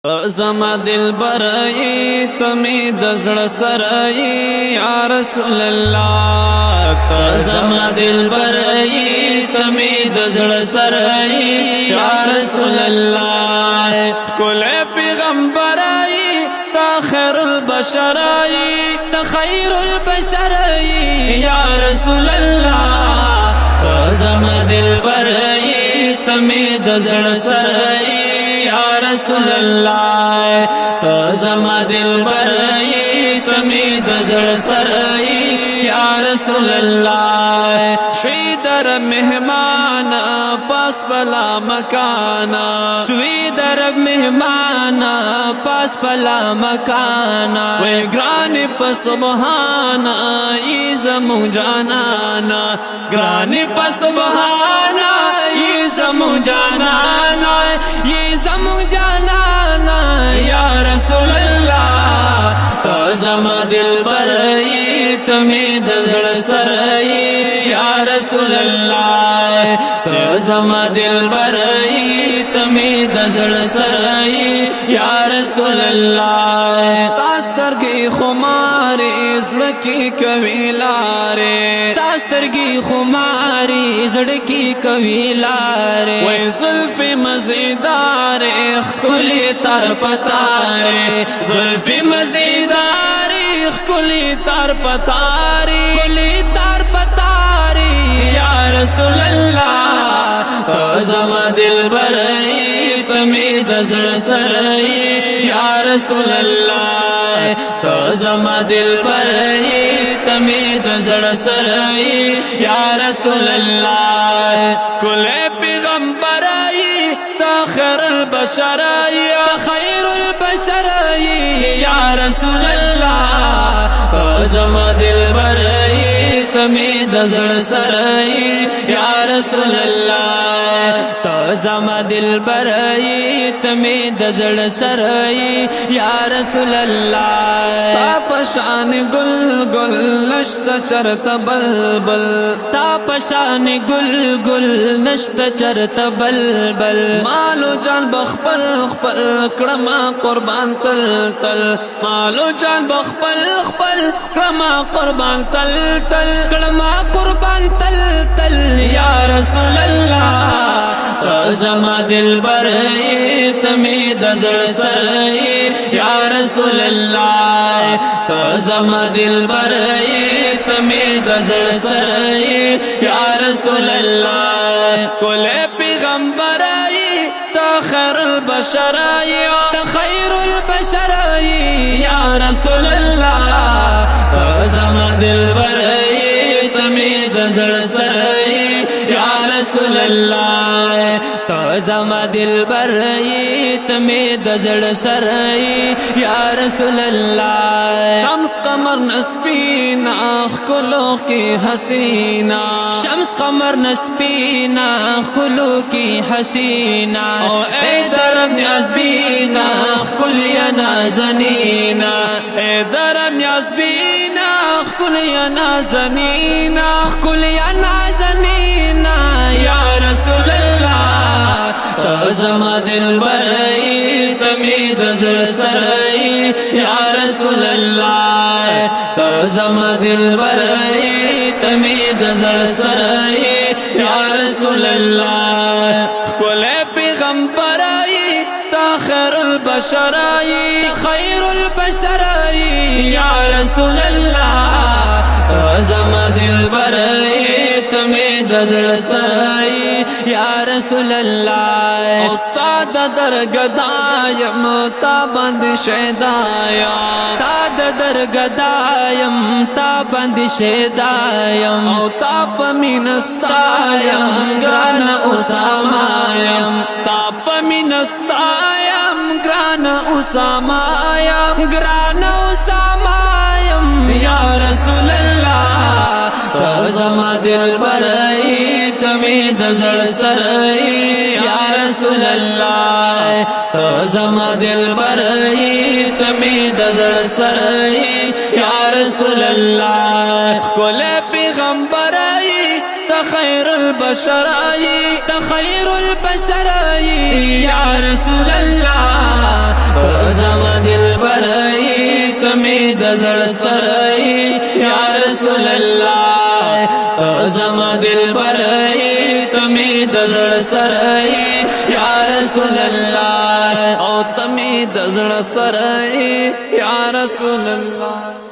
زما دل برئی تمی دزړه سرئی یا رسول الله زما دل برئی تمی دزړه سرئی یا رسول الله کل پیغمبرئی تا خیر البشرئی تا خیر البشرئی یا رسول الله زما دل برئی تمی دزړه سرئی یا رسول الله تو زما دل برئی تمی دزړه سرئی یا رسول الله شوی در مهمان پاس بلا مکانا شوی در مهمان پاس بلا مکانا وی گرانی پا سبحانا ای زمو جانانا گرانی پا سبحانا ای زمو جانانا ای زمو جانانا یا رسول اللہ تو زما دل برئی تمی دزړه سرئی یا رسول اللہ تو زما دل برئی تمی دزړه سرئی یا رسول اللہ تاسترگی خماری زړکی کوي لارې تاسترگی خماری زړکی کوي لارې وای زلف مزیدار خلی تر پتارې زلف مزیدار خلی تر پتارې خلی تر پتارې یا رسول الله زما دل برئی تمی دزړه سرئی یا رسول الله تو زما دل برئی تمی دزړه سرئی یا رسول الله کل پیغمبرئی تا خیر البشرئی خیر البشرئی یا رسول الله تو زما دل برئی تمی دزړه سرئی یا رسول الله تو زما دل برئی تمی دزړه سرئی یا رسول الله ستا پشان گل گل نشتا چرت بلبل ستا پشان گل گل نشتا چرت بلبل مالو جان بخپل خپل کړما قربان تل تل مالو جان بخپل خپل کړما قربان تل تل کړما قربان تل تل یا رسول الله زما دل برئی تمی دزړه سرئی یا رسول الله زما دل برئی تمی دزړه سرئی یا رسول الله کل پیغمبرئی تا خیر البشرئی تا خیر البشرئی یا رسول الله زما دل برئی تمی دزړه سرئی یا رسول الله تو زما دل برئی تمی دزړه سرئی یا رسول الله شمس قمر نسبینا خلو کی حسینا شمس قمر نسبینا خلو کی حسینا او اے درم یزبینا خل یا نازنینا اے درم یزبینا خل یا نازنینا خل یا نازنینا یا رسول اللہ زما دل برئی تمی دزړه سرئی یا رسول اللہ زما دل برئی تمی دزړه سرئی یا رسول اللہ کل پیغمبرئی تا خیر البشرئی خیر البشرئی یا رسول اللہ زما دل برئی تمی دزړه سرئی یا رسول الله استاد درگدایم تا بند شیدایم تا درگدایم تا بند شیدایم او تا پمینستایم گران اسامایم تا پمینستایم گران اسامایم گران اسامایم یا رسول الله زما دل برئی تمی دزړه سرئی یا رسول الله زما دل برئی تمی دزړه سرئی یا رسول الله کل پیغمبرئی خیر البشر ای خیر البشر ای یا رسول الله یا رسول الله زما دل برئی تمی دزړ سرئی یا رسول الله او تمی دزړ سرئی یا رسول الله